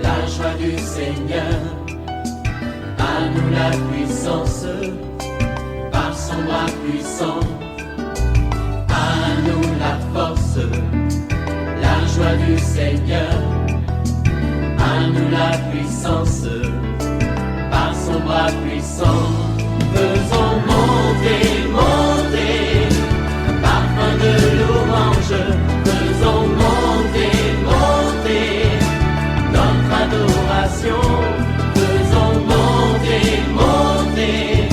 la joie du Seigneur. À nous la puissance, par son bras puissant. À nous la force, la joie du Seigneur. À nous la puissance, par son bras puissant. Faisons monter, monter, parfum de louange. Faisons monter, monter, notre adoration. Faisons monter, monter,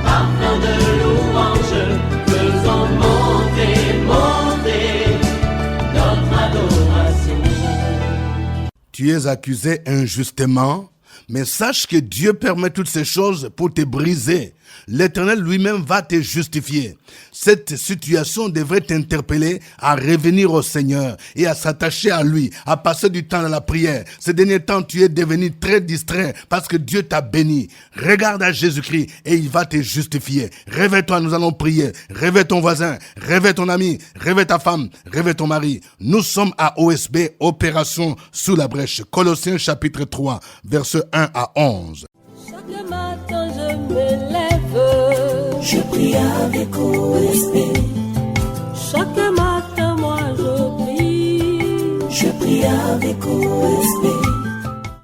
parfum de louange. Faisons monter, monter, notre adoration. Tu es accusé injustement, mais sache que Dieu permet toutes ces choses pour te briser. L'Éternel lui-même va te justifier. Cette situation devrait t'interpeller à revenir au Seigneur et à s'attacher à lui, à passer du temps dans la prière. Ces derniers temps, tu es devenu très distrait parce que Dieu t'a béni. Regarde à Jésus-Christ et il va te justifier. Réveille-toi, nous allons prier. Réveille ton voisin, réveille ton ami, réveille ta femme, réveille ton mari. Nous sommes à OSB, Opération sous la brèche. Colossiens chapitre 3, versets 1 à 11. Chaque matin je me lève, je prie avec OSB. Chaque matin moi je prie avec OSB.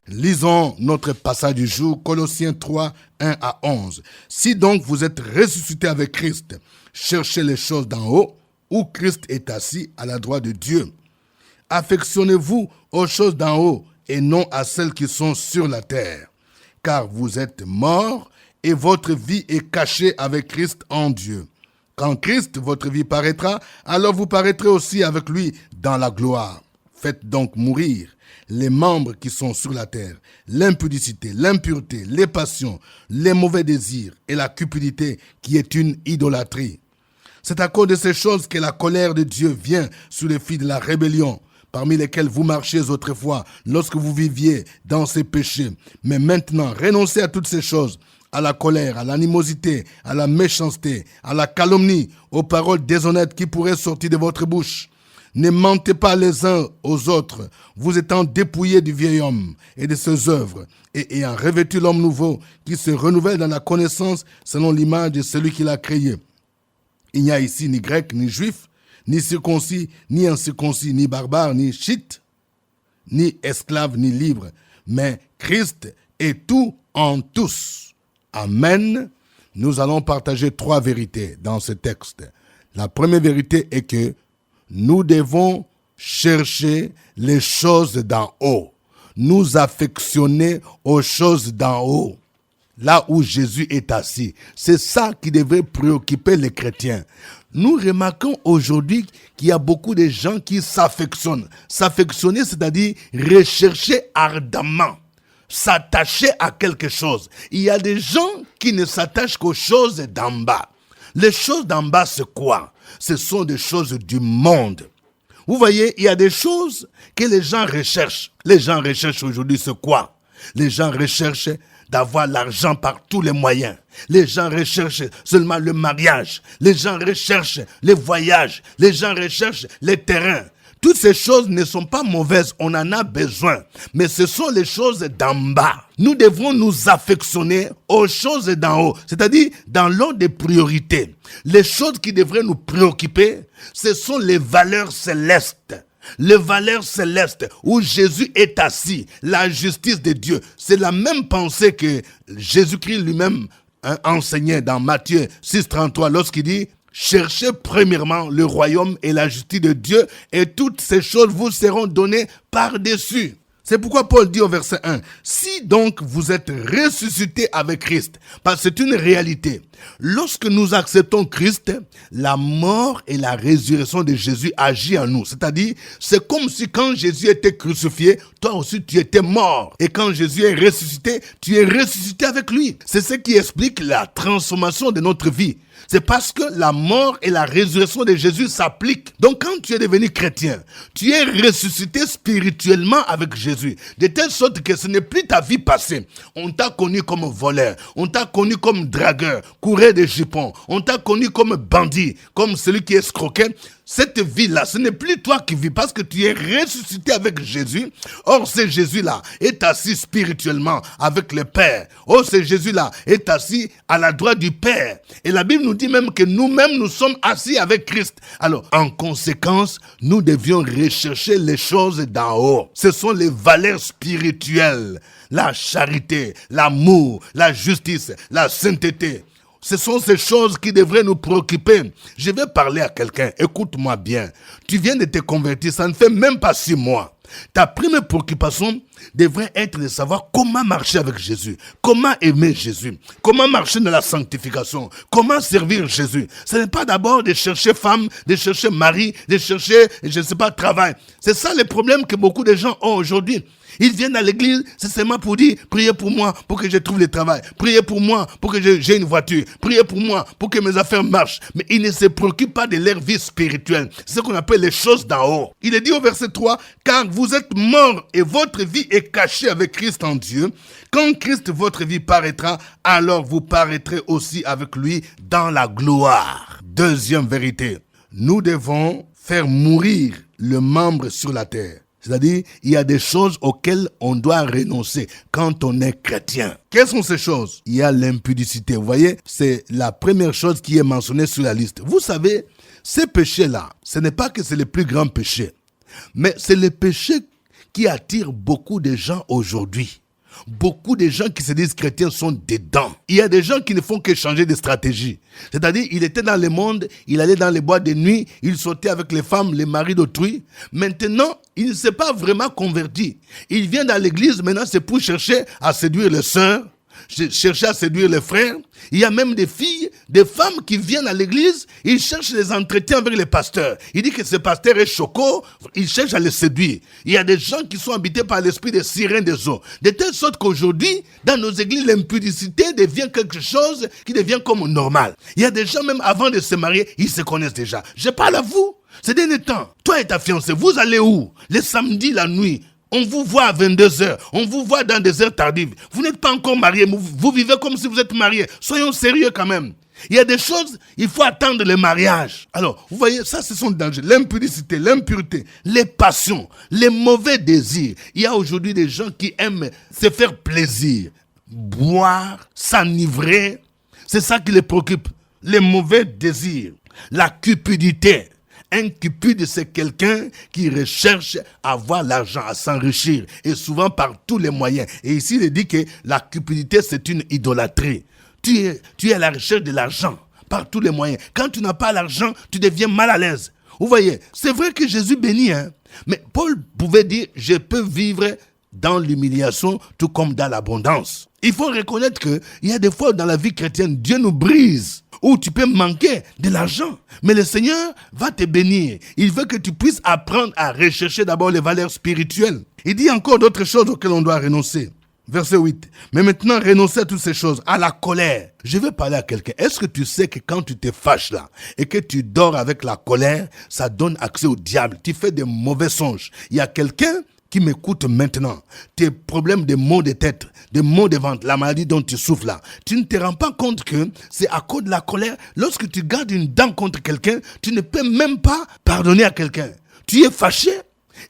Lisons notre passage du jour, Colossiens 3, 1 à 11. Si donc vous êtes ressuscités avec Christ, cherchez les choses d'en haut, où Christ est assis à la droite de Dieu. Affectionnez-vous aux choses d'en haut et non à celles qui sont sur la terre. Car vous êtes morts et votre vie est cachée avec Christ en Dieu. Quand Christ, votre vie, paraîtra, alors vous paraîtrez aussi avec lui dans la gloire. Faites donc mourir les membres qui sont sur la terre, l'impudicité, l'impureté, les passions, les mauvais désirs et la cupidité qui est une idolâtrie. C'est à cause de ces choses que la colère de Dieu vient sur les filles de la rébellion, parmi lesquels vous marchiez autrefois lorsque vous viviez dans ces péchés. Mais maintenant, renoncez à toutes ces choses, à la colère, à l'animosité, à la méchanceté, à la calomnie, aux paroles déshonnêtes qui pourraient sortir de votre bouche. Ne mentez pas les uns aux autres, vous étant dépouillés du vieil homme et de ses œuvres, et ayant revêtu l'homme nouveau qui se renouvelle dans la connaissance selon l'image de celui qui l'a créé. Il n'y a ici ni grec, ni juif, ni circoncis, ni incirconcis, ni barbare, ni chite, ni esclave, ni libre, mais Christ est tout en tous. Amen. Nous allons partager 3 vérités dans ce texte. La première vérité est que nous devons chercher les choses d'en haut, nous affectionner aux choses d'en haut. Là où Jésus est assis. C'est ça qui devrait préoccuper les chrétiens. Nous remarquons aujourd'hui qu'il y a beaucoup de gens qui s'affectionnent. S'affectionner, c'est-à-dire rechercher ardemment, s'attacher à quelque chose. Il y a des gens qui ne s'attachent qu'aux choses d'en bas. Les choses d'en bas, c'est quoi? Ce sont des choses du monde. Vous voyez, il y a des choses que les gens recherchent. Les gens recherchent aujourd'hui, c'est quoi? Les gens recherchent d'avoir l'argent par tous les moyens. Les gens recherchent seulement le mariage. Les gens recherchent les voyages. Les gens recherchent les terrains. Toutes ces choses ne sont pas mauvaises, on en a besoin. Mais ce sont les choses d'en bas. Nous devons nous affectionner aux choses d'en haut, c'est-à-dire dans l'ordre des priorités. Les choses qui devraient nous préoccuper, ce sont les valeurs célestes. Les valeurs célestes où Jésus est assis, la justice de Dieu. C'est la même pensée que Jésus-Christ lui-même enseignait dans Matthieu 6,33 lorsqu'il dit « Cherchez premièrement le royaume et la justice de Dieu et toutes ces choses vous seront données par-dessus. » C'est pourquoi Paul dit au verset 1, « Si donc vous êtes ressuscités avec Christ, parce que c'est une réalité, lorsque nous acceptons Christ, la mort et la résurrection de Jésus agit en nous. C'est-à-dire, c'est comme si quand Jésus était crucifié, toi aussi tu étais mort. Et quand Jésus est ressuscité, tu es ressuscité avec lui. C'est ce qui explique la transformation de notre vie. C'est parce que la mort et la résurrection de Jésus s'appliquent. Donc quand tu es devenu chrétien, tu es ressuscité spirituellement avec Jésus. De telle sorte que ce n'est plus ta vie passée. On t'a connu comme voleur, on t'a connu comme dragueur, coureur de jupons. On t'a connu comme bandit, comme celui qui escroquait. cette vie-là, ce n'est plus toi qui vis parce que tu es ressuscité avec Jésus. Or, ce Jésus-là est assis spirituellement avec le Père. Or, ce Jésus-là est assis à la droite du Père. Et la Bible nous dit même que nous-mêmes, nous sommes assis avec Christ. Alors, en conséquence, nous devions rechercher les choses d'en haut. Ce sont les valeurs spirituelles, la charité, l'amour, la justice, la sainteté. Ce sont ces choses qui devraient nous préoccuper. Je vais parler à quelqu'un. Écoute-moi bien. Tu viens de te convertir, ça ne fait même pas 6 mois. Ta première préoccupation devrait être de savoir comment marcher avec Jésus, comment aimer Jésus, comment marcher dans la sanctification, comment servir Jésus. Ce n'est pas d'abord de chercher femme, de chercher mari, de chercher, je ne sais pas, travail. C'est ça le problème que beaucoup de gens ont aujourd'hui. Ils viennent à l'église, c'est seulement pour dire, priez pour moi pour que je trouve le travail. Priez pour moi pour que j'ai une voiture. Priez pour moi pour que mes affaires marchent. Mais ils ne se préoccupent pas de leur vie spirituelle. C'est ce qu'on appelle les choses d'en haut. Il est dit au verset 3, car vous êtes morts et votre vie est cachée avec Christ en Dieu. Quand Christ, votre vie, paraîtra, alors vous paraîtrez aussi avec lui dans la gloire. Deuxième vérité, nous devons faire mourir le membre sur la terre. C'est-à-dire, il y a des choses auxquelles on doit renoncer quand on est chrétien. Quelles sont ces choses? Il y a l'impudicité. Vous voyez, c'est la première chose qui est mentionnée sur la liste. Vous savez, ces péchés-là, ce n'est pas que c'est le plus grand péché, mais c'est le péché qui attire beaucoup de gens aujourd'hui. Beaucoup de gens qui se disent chrétiens sont dedans. Il y a des gens qui ne font que changer de stratégie. C'est-à-dire, il était dans le monde, il allait dans les boîtes de nuit, il sortait avec les femmes, les maris d'autrui. Maintenant, il ne s'est pas vraiment converti. Il vient dans l'église, maintenant c'est pour chercher à séduire les sœurs, chercher à séduire les frères. Il y a même des filles, des femmes qui viennent à l'église, ils cherchent des entretiens avec les pasteurs. Il dit que ce pasteur est choco, ils cherchent à les séduire. Il y a des gens qui sont habités par l'esprit des sirènes des eaux. De telle sorte qu'aujourd'hui, dans nos églises, l'impudicité devient quelque chose qui devient comme normal. Il y a des gens, même avant de se marier, ils se connaissent déjà. Je parle à vous. Ces derniers temps, toi et ta fiancée, vous allez où? Les samedis, la nuit. On vous voit à 22h, on vous voit dans des heures tardives. Vous n'êtes pas encore marié, vous vivez comme si vous êtes marié. Soyons sérieux quand même. Il y a des choses, il faut attendre le mariage. Alors, vous voyez, ça, ce sont des dangers. L'impudicité, l'impureté, les passions, les mauvais désirs. Il y a aujourd'hui des gens qui aiment se faire plaisir, boire, s'enivrer. C'est ça qui les préoccupe. Les mauvais désirs, la cupidité. Un cupide, c'est quelqu'un qui recherche à avoir l'argent, à s'enrichir, et souvent par tous les moyens. Et ici, il dit que la cupidité, c'est une idolâtrie. Tu es à la recherche de l'argent, par tous les moyens. Quand tu n'as pas l'argent, tu deviens mal à l'aise. Vous voyez, c'est vrai que Jésus bénit, mais Paul pouvait dire, je peux vivre dans l'humiliation, tout comme dans l'abondance. Il faut reconnaître qu'il y a des fois dans la vie chrétienne, Dieu nous brise, où tu peux manquer de l'argent. Mais le Seigneur va te bénir. Il veut que tu puisses apprendre à rechercher d'abord les valeurs spirituelles. Il dit encore d'autres choses auxquelles on doit renoncer. Verset 8. Mais maintenant, renoncez à toutes ces choses, à la colère. Je vais parler à quelqu'un. Est-ce que tu sais que quand tu te fâches là, et que tu dors avec la colère, ça donne accès au diable. Tu fais des mauvais songes. Il y a quelqu'un qui m'écoute maintenant, tes problèmes de maux de tête, de maux de ventre, la maladie dont tu souffres là, tu ne te rends pas compte que c'est à cause de la colère. Lorsque tu gardes une dent contre quelqu'un, tu ne peux même pas pardonner à quelqu'un. Tu es fâché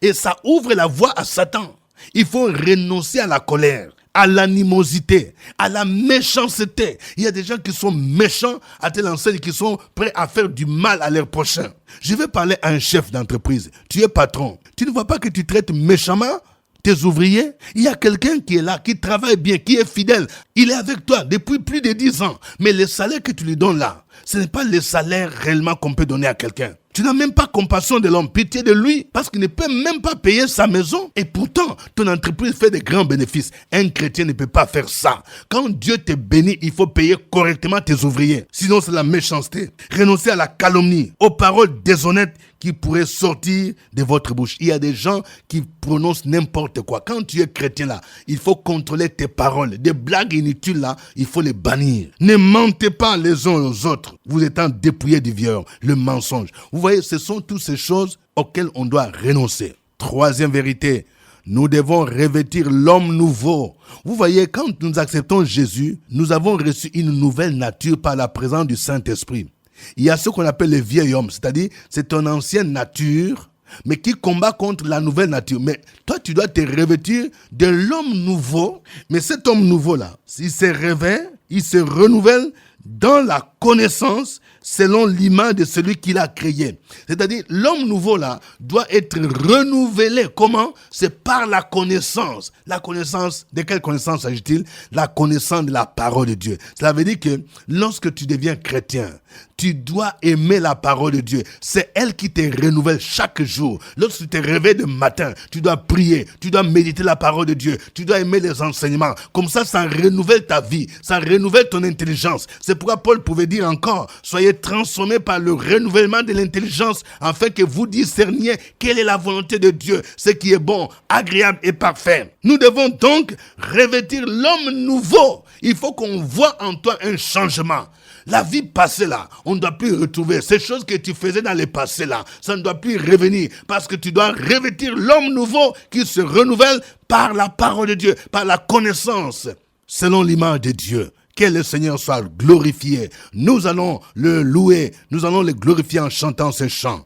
et ça ouvre la voie à Satan. Il faut renoncer à la colère, à l'animosité, à la méchanceté. Il y a des gens qui sont méchants à telle enseigne qui sont prêts à faire du mal à leur prochain. Je vais parler à un chef d'entreprise. Tu es patron. Tu ne vois pas que tu traites méchamment tes ouvriers? Il y a quelqu'un qui est là, qui travaille bien, qui est fidèle. Il est avec toi depuis plus de 10 ans. Mais le salaire que tu lui donnes là, ce n'est pas le salaire réellement qu'on peut donner à quelqu'un. Tu n'as même pas compassion de l'homme, pitié de lui, parce qu'il ne peut même pas payer sa maison. Et pourtant, ton entreprise fait de grands bénéfices. Un chrétien ne peut pas faire ça. Quand Dieu te bénit, il faut payer correctement tes ouvriers. Sinon, c'est la méchanceté. Renoncez à la calomnie, aux paroles déshonnêtes qui pourraient sortir de votre bouche. Il y a des gens qui prononcent n'importe quoi. Quand tu es chrétien là, il faut contrôler tes paroles. Des blagues inutiles là, il faut les bannir. Ne mentez pas les uns aux autres. Vous étant dépouillés du viol, le mensonge. Vous voyez, ce sont toutes ces choses auxquelles on doit renoncer. Troisième vérité, nous devons revêtir l'homme nouveau. Vous voyez, quand nous acceptons Jésus, nous avons reçu une nouvelle nature par la présence du Saint-Esprit. Il y a ce qu'on appelle le vieil homme, c'est-à-dire c'est ton ancienne nature, mais qui combat contre la nouvelle nature. Mais toi, tu dois te revêtir de l'homme nouveau. Mais cet homme nouveau-là, il se réveille, il se renouvelle dans la connaissance selon l'image de celui qui l'a créé. C'est-à-dire, l'homme nouveau-là doit être renouvelé. Comment? C'est par la connaissance. La connaissance, de quelle connaissance s'agit-il? La connaissance de la parole de Dieu. Cela veut dire que lorsque tu deviens chrétien, tu dois aimer la parole de Dieu. C'est elle qui te renouvelle chaque jour. Lorsque tu te réveilles le matin, tu dois prier, tu dois méditer la parole de Dieu, tu dois aimer les enseignements. Comme ça renouvelle ta vie, ça renouvelle ton intelligence. C'est pourquoi Paul pouvait dire encore, soyez transformés par le renouvellement de l'intelligence, afin que vous discerniez quelle est la volonté de Dieu, ce qui est bon, agréable et parfait. Nous devons donc revêtir l'homme nouveau. Il faut qu'on voit en toi un changement. La vie passée là, on ne doit plus retrouver. Ces choses que tu faisais dans le passé là, ça ne doit plus revenir. Parce que tu dois revêtir l'homme nouveau qui se renouvelle par la parole de Dieu, par la connaissance, selon l'image de Dieu. Que le Seigneur soit glorifié. Nous allons le louer, nous allons le glorifier en chantant ce chant.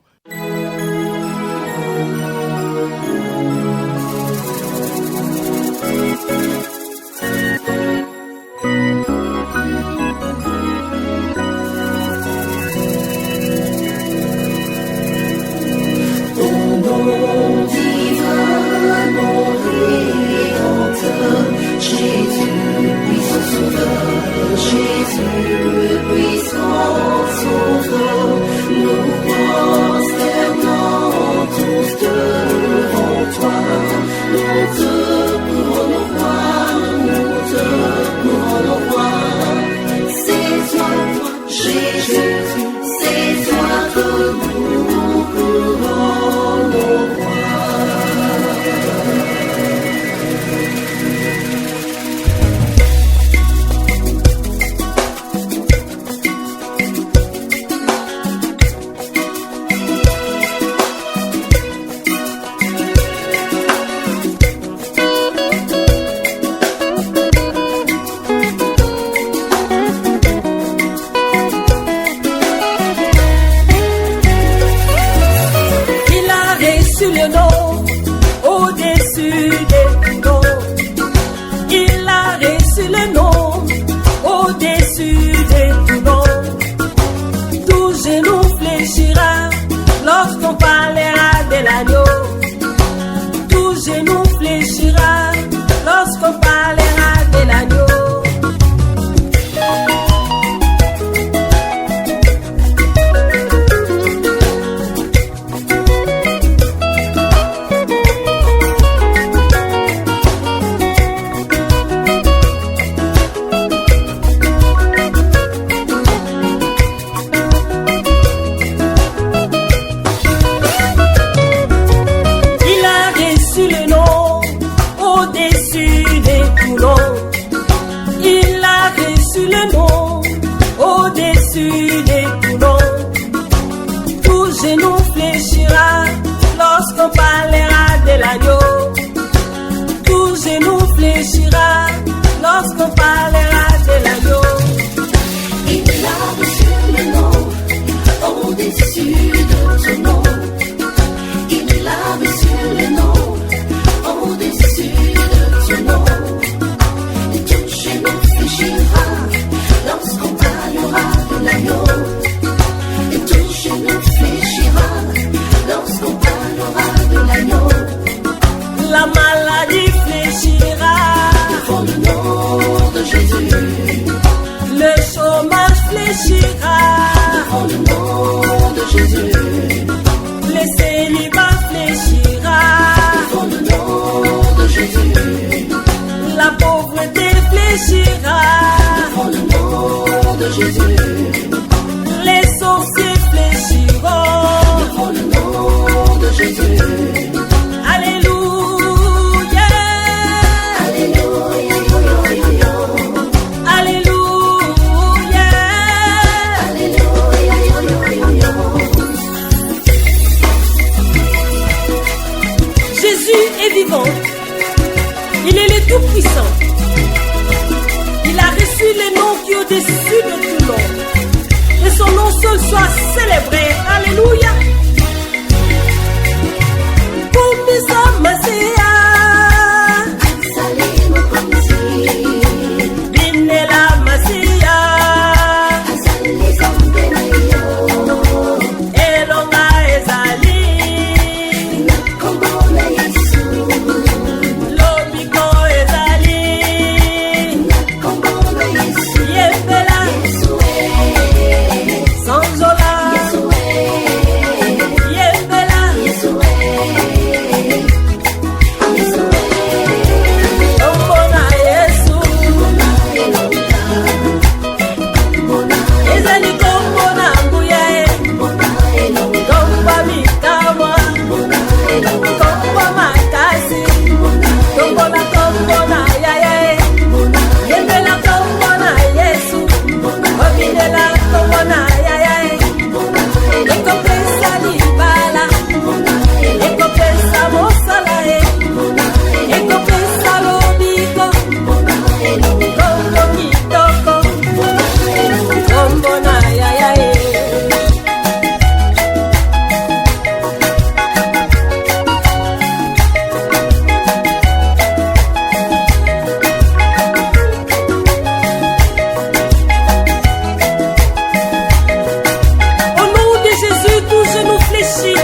soit célébré. Alléluia. Kumisa Masia. Binela Masia. Elonga Ezali. Lobiko Ezali. Yembela. Sanzola. Yembela. Tombona Yesu. Ezali kombona nguya e. Tomba mikamwa. Tomba makasi. Tombona yaya e. Yembela tombona Yesu. Obinela tombona yaya e. Ekopesa libala. Ekopesa mosala e. Ekopesa lobiko. Kombo kitoko. Tombona yaya e. Au nom de Jésus, tout genou fléchit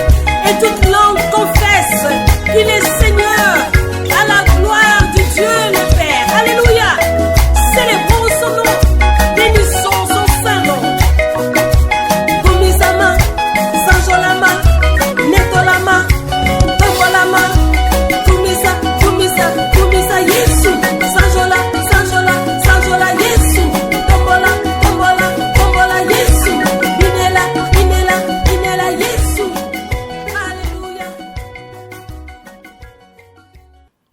et toute langue confesse qu'il est Seigneur, à la gloire de Dieu le Père. Alléluia. Célébrons son nom, bénissons son saint nom. Kumizama, Sanjolama, Netolama, Tombolama, Kumisa, Yesu, Sanjola, Yesu, Tombola, Yesu, Binela, Yesu. Alléluia.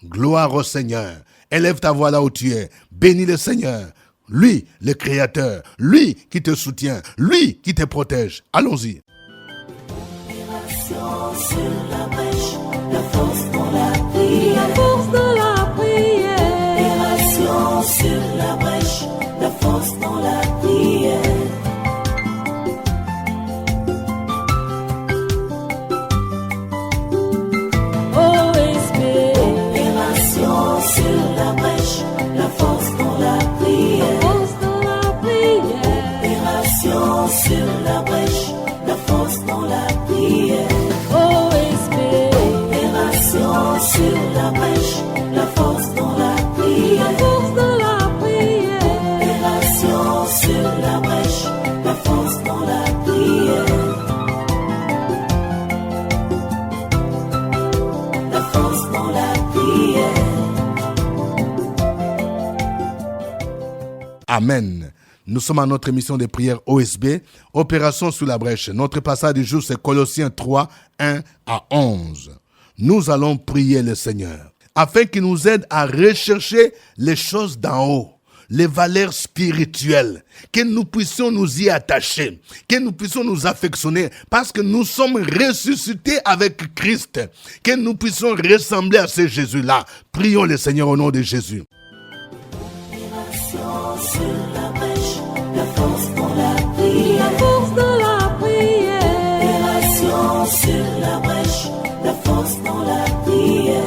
Gloire au Seigneur. Élève ta voix là où tu es. Bénis le Seigneur. Lui, le Créateur. Lui qui te soutient. Lui qui te protège. Allons-y. Sur la brèche, la force dans la prière. La force dans la prière. Opération sur la brèche, la force dans la prière. OSB. Opération sur la brèche, la force dans la prière. Force dans la prière. Opération sur la brèche, la force dans la prière. OSB. Opération sur la brèche, la force dans la prière. La force dans la prière. Opération sur la brèche, la force dans la prière. La force dans la prière. Amen. Nous sommes à notre émission de prière OSB, Opération sous la brèche. Notre passage du jour, c'est Colossiens 3, 1 à 11. Nous allons prier le Seigneur, afin qu'il nous aide à rechercher les choses d'en haut, les valeurs spirituelles, que nous puissions nous y attacher, que nous puissions nous affectionner, parce que nous sommes ressuscités avec Christ, que nous puissions ressembler à ce Jésus-là. Prions le Seigneur au nom de Jésus. Sur la brèche, la force dans la prière. La force dans la prière. Opération sur la brèche, la force dans la prière.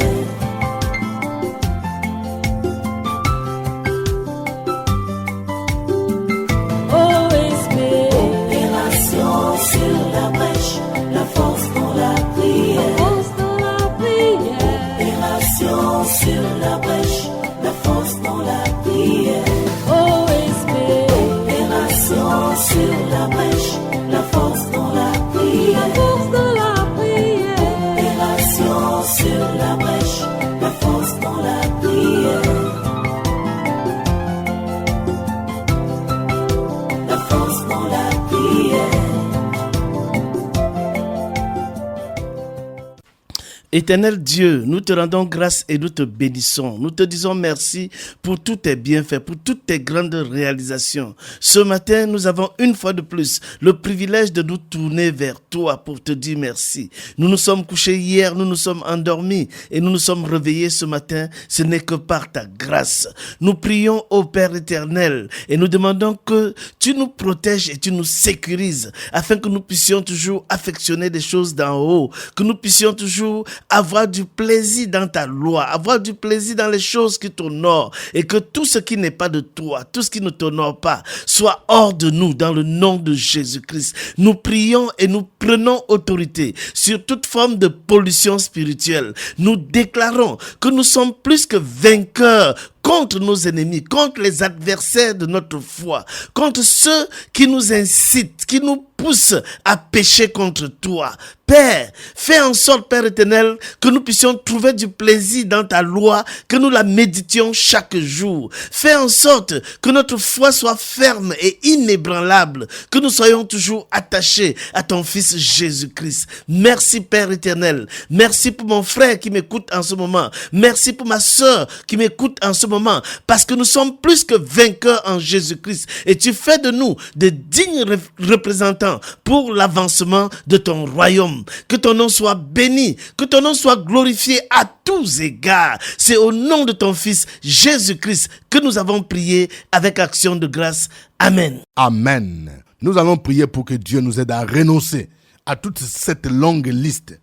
OSB. Opération sur la brèche, la force dans la prière. La force dans la prière. Opération sur la brèche, la force dans la prière. OSB. Opération sur la brèche, la force dans la prière. La force dans la prière. Opération sur la brèche, la force dans la prière. La force dans la prière. Éternel Dieu, nous te rendons grâce et nous te bénissons. Nous te disons merci pour tous tes bienfaits, pour toutes tes grandes réalisations. Ce matin, nous avons une fois de plus le privilège de nous tourner vers toi pour te dire merci. Nous nous sommes couchés hier, nous nous sommes endormis et nous nous sommes réveillés ce matin. Ce n'est que par ta grâce. Nous prions au Père éternel et nous demandons que tu nous protèges et tu nous sécurises afin que nous puissions toujours affectionner des choses d'en haut, que nous puissions toujours avoir du plaisir dans ta loi, avoir du plaisir dans les choses qui t'honorent et que tout ce qui n'est pas de toi, tout ce qui ne t'honore pas, soit hors de nous dans le nom de Jésus-Christ. Nous prions et nous prenons autorité sur toute forme de pollution spirituelle. Nous déclarons que nous sommes plus que vainqueurs contre nos ennemis, contre les adversaires de notre foi, contre ceux qui nous incitent, qui nous poussent à pécher contre toi. Père, fais en sorte, Père éternel, que nous puissions trouver du plaisir dans ta loi, que nous la méditions chaque jour. Fais en sorte que notre foi soit ferme et inébranlable, que nous soyons toujours attachés à ton Fils Jésus-Christ. Merci, Père éternel. Merci pour mon frère qui m'écoute en ce moment. Merci pour ma sœur qui m'écoute en ce moment, parce que nous sommes plus que vainqueurs en Jésus-Christ. Et tu fais de nous de dignes représentants pour l'avancement de ton royaume. Que ton nom soit béni, que ton nom soit glorifié à tous égards. C'est au nom de ton Fils Jésus-Christ que nous avons prié avec action de grâce. Amen. Amen. Nous allons prier pour que Dieu nous aide à renoncer à toute cette longue liste.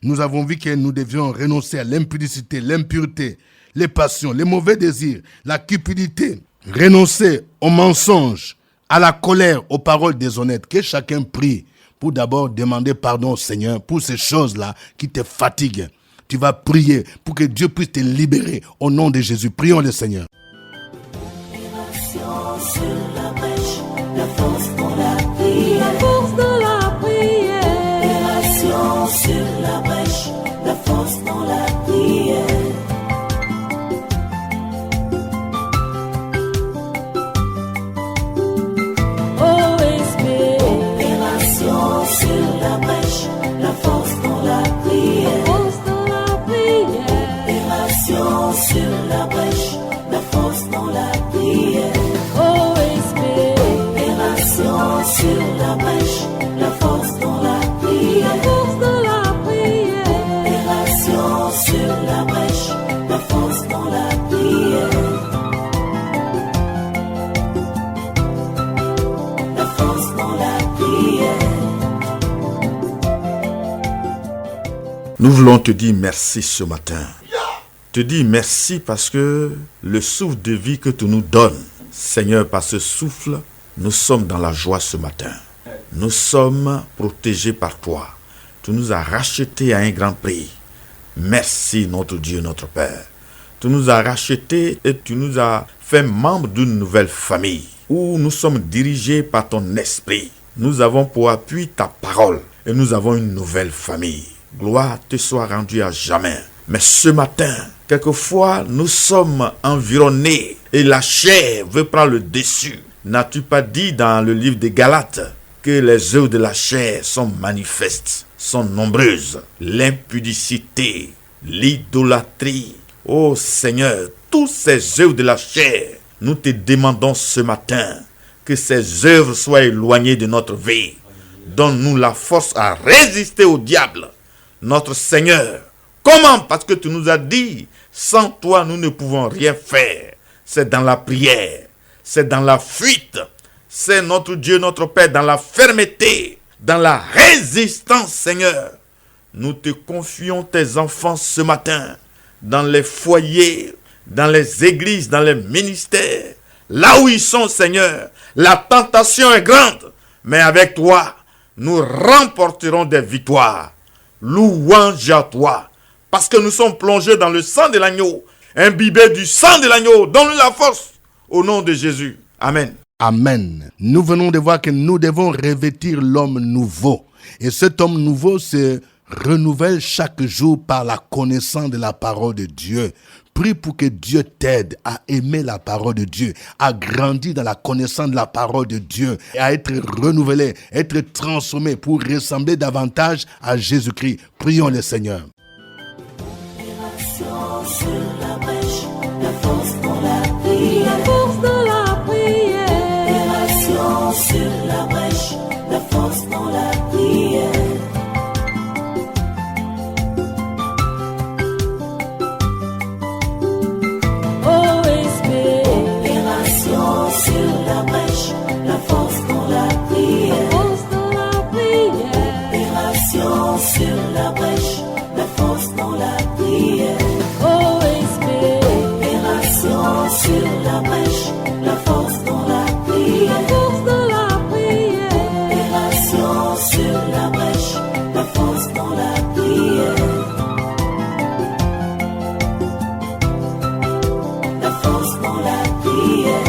Nous avons vu que nous devions renoncer à l'impudicité, l'impureté, les passions, les mauvais désirs, la cupidité, renoncer aux mensonges, à la colère, aux paroles déshonnêtes. Que chacun prie pour d'abord demander pardon au Seigneur pour ces choses-là qui te fatiguent. Tu vas prier pour que Dieu puisse te libérer au nom de Jésus. Prions le Seigneur. Sur la brèche, la force dans la prière. La force dans la prière. Opération sur la brèche, la force dans la prière. Sur la brèche, la force dans la prière. Force dans la prière. Opération sur la brèche, la force dans la prière. Opération sur la brèche, la force dans la prière. Force dans la prière. Opération sur la brèche, la force dans la prière. La force dans la prière. Nous voulons te dire merci ce matin. Te dire merci parce que le souffle de vie que tu nous donnes, Seigneur, par ce souffle, nous sommes dans la joie ce matin. Nous sommes protégés par toi. Tu nous as rachetés à un grand prix. Merci notre Dieu, notre Père. Tu nous as rachetés et tu nous as fait membres d'une nouvelle famille où nous sommes dirigés par ton esprit. Nous avons pour appui ta parole et nous avons une nouvelle famille. Gloire te soit rendue à jamais. Mais ce matin, quelquefois, nous sommes environnés et la chair veut prendre le dessus. N'as-tu pas dit dans le livre des Galates que les œuvres de la chair sont manifestes, sont nombreuses? L'impudicité, l'idolâtrie. Ô Seigneur, toutes ces œuvres de la chair, nous te demandons ce matin que ces œuvres soient éloignées de notre vie. Donne-nous la force à résister au diable. Notre Seigneur, comment? Parce que tu nous as dit, sans toi, nous ne pouvons rien faire. C'est dans la prière, c'est dans la fuite, c'est notre Dieu, notre Père, dans la fermeté, dans la résistance, Seigneur. Nous te confions tes enfants ce matin, dans les foyers, dans les églises, dans les ministères, là où ils sont, Seigneur. La tentation est grande, mais avec toi, nous remporterons des victoires. Louange à toi, parce que nous sommes plongés dans le sang de l'agneau, imbibés du sang de l'agneau. Donne-nous la force, au nom de Jésus. Amen. Amen. Nous venons de voir que nous devons revêtir l'homme nouveau. Et cet homme nouveau se renouvelle chaque jour par la connaissance de la parole de Dieu. Prie pour que Dieu t'aide à aimer la parole de Dieu, à grandir dans la connaissance de la parole de Dieu, et à être renouvelé, être transformé pour ressembler davantage à Jésus-Christ. Prions le Seigneur. Opération sur la brèche, la force dans la prière. La force dans la prière. Opération sur la brèche, la force dans la prière. OSB. Opération sur la brèche, la force dans la prière. Force dans la prière. Opération sur la brèche, la force dans la prière. OSB. Opération sur la brèche, la force dans la prière. Force dans la prière. Opération sur la brèche, la force dans la prière. La force dans la prière.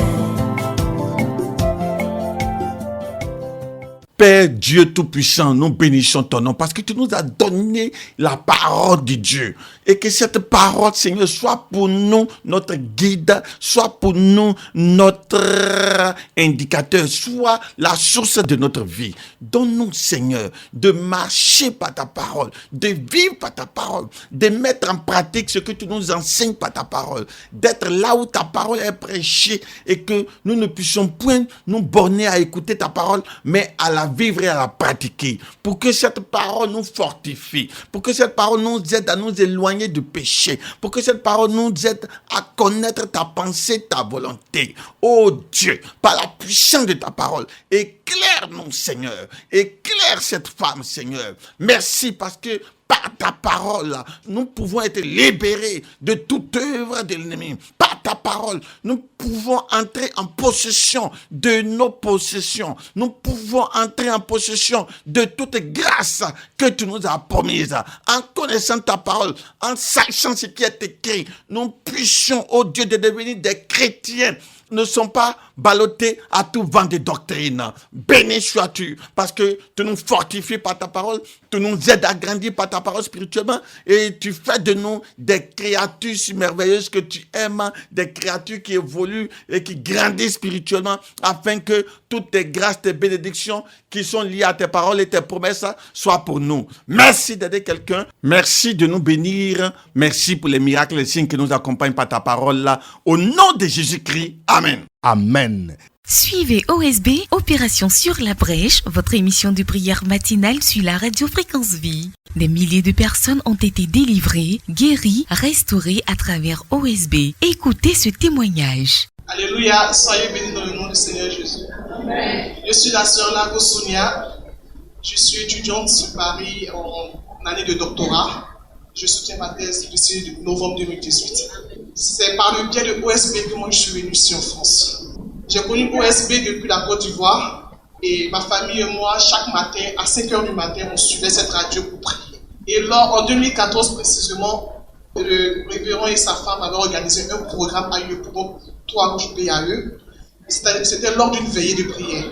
Père Dieu Tout-Puissant, nous bénissons ton nom parce que tu nous as donné la parole de Dieu. Et que cette parole, Seigneur, soit pour nous notre guide, soit pour nous notre indicateur, soit la source de notre vie. Donne-nous, Seigneur, de marcher par ta parole, de vivre par ta parole, de mettre en pratique ce que tu nous enseignes par ta parole, d'être là où ta parole est prêchée et que nous ne puissions point nous borner à écouter ta parole, mais à la vivre et à la pratiquer. Pour que cette parole nous fortifie, pour que cette parole nous aide à nous éloigner du péché, pour que cette parole nous aide à connaître ta pensée, ta volonté. Oh Dieu, par la puissance de ta parole, éclaire-nous, Seigneur, éclaire cette femme, Seigneur. Merci parce que par ta parole, nous pouvons être libérés de toute œuvre de l'ennemi. Par ta parole, nous pouvons entrer en possession de nos possessions. Nous pouvons entrer en possession de toute grâce que tu nous as promise. En connaissant ta parole, en sachant ce qui est écrit, nous puissions, oh Dieu, de devenir des chrétiens. Ne sont pas ballottés à tout vent de doctrine. Béni sois-tu, parce que tu nous fortifies par ta parole, tu nous aides à grandir par ta parole spirituellement, et tu fais de nous des créatures si merveilleuses que tu aimes, des créatures qui évoluent et qui grandissent spirituellement, afin que toutes tes grâces, tes bénédictions qui sont liées à tes paroles et tes promesses soient pour nous. Merci d'aider quelqu'un, merci de nous bénir, merci pour les miracles et les signes qui nous accompagnent par ta parole là. Au nom de Jésus-Christ, Amen. Amen. Suivez OSB, Opération sur la brèche, votre émission de prière matinale sur la radio Fréquence Vie. Des milliers de personnes ont été délivrées, guéries, restaurées à travers OSB. Écoutez ce témoignage. Alléluia, soyez bénis dans le nom du Seigneur Jésus. Amen. Je suis la sœur Lago Sonia. Je suis étudiante sur Paris en année de doctorat. Je soutiens ma thèse d'ici novembre 2018. C'est par le biais de OSB que moi je suis venu ici en France. J'ai connu OSB depuis la Côte d'Ivoire et ma famille et moi, chaque matin, à 5h du matin, on suivait cette radio pour prier. Et en 2014 précisément, le révérend et sa femme avaient organisé un programme à eux pour 3 jours PAE. C'était lors d'une veillée de prière.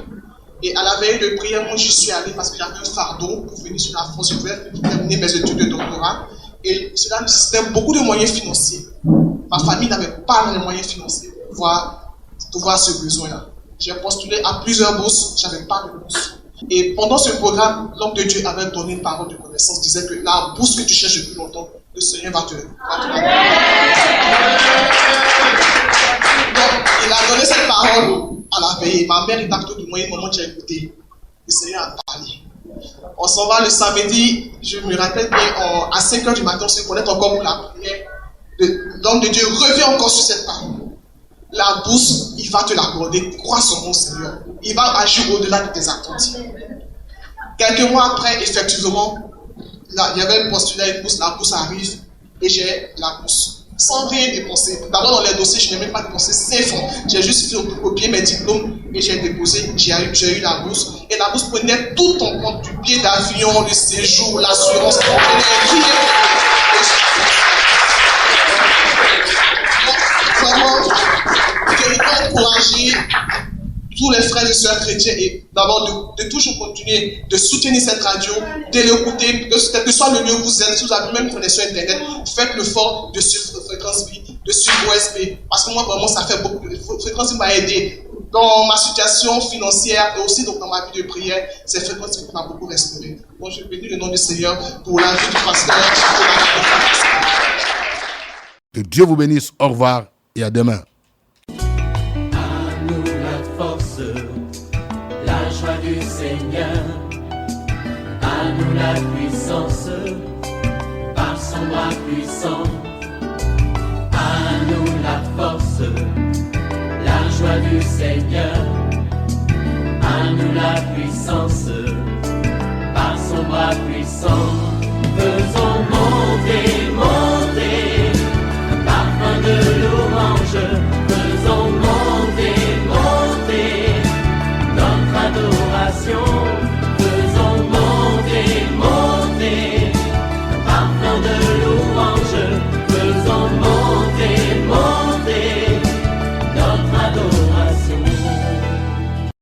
Et à la veille de prière, moi j'y suis allé parce que j'avais un fardeau pour venir sur la France. Je voulais terminer mes études de doctorat. Et cela nécessitait beaucoup de moyens financiers. Ma famille n'avait pas les moyens financiers pour pouvoir ce besoin-là. J'ai postulé à plusieurs bourses, je n'avais pas de bourse. Et pendant ce programme, l'homme de Dieu avait donné une parole de connaissance, disait que la bourse que tu cherches depuis longtemps, le Seigneur va te la donner. Donc, il a donné cette parole à la veille. Ma mère est à côté de moi, et moment j'ai écouté. Le Seigneur a parlé. On s'en va le samedi, je me rappelle bien, à 5h du matin, on se connecte encore pour la prière. L'homme de Dieu revient encore sur cette parole. La bourse, il va te l'accorder. Crois son nom, Seigneur. Il va agir au-delà de tes attentes. Quelques mois après, effectivement, là, il y avait postulé une bourse, la bourse arrive et j'ai la bourse. Sans rien dépenser. D'abord, dans les dossiers, je n'ai même pas dépensé 5 francs. J'ai juste copié mes diplômes et j'ai déposé. J'ai eu la bourse. Et la bourse prenait tout en compte, du billet d'avion, le séjour, l'assurance. Vraiment, je veux encourager tous les frères et sœurs chrétiens et d'abord de toujours continuer de soutenir cette radio, de l'écouter, quel que soit le lieu où vous êtes, si vous avez même une connexion internet, faites l'effort de suivre Fréquence Vie, de suivre OSB, parce que moi vraiment ça fait beaucoup. Fréquence Vie m'a aidé dans ma situation financière et aussi donc dans ma vie de prière. C'est Fréquence Vie qui m'a beaucoup restauré. Moi je bénis le nom du Seigneur pour la vie du pasteur. Que Dieu vous bénisse. Au revoir et à demain. À nous la force, la joie du Seigneur. À nous la puissance, par son bras puissant. À nous la force, la joie du Seigneur. À nous la puissance, par son bras puissant.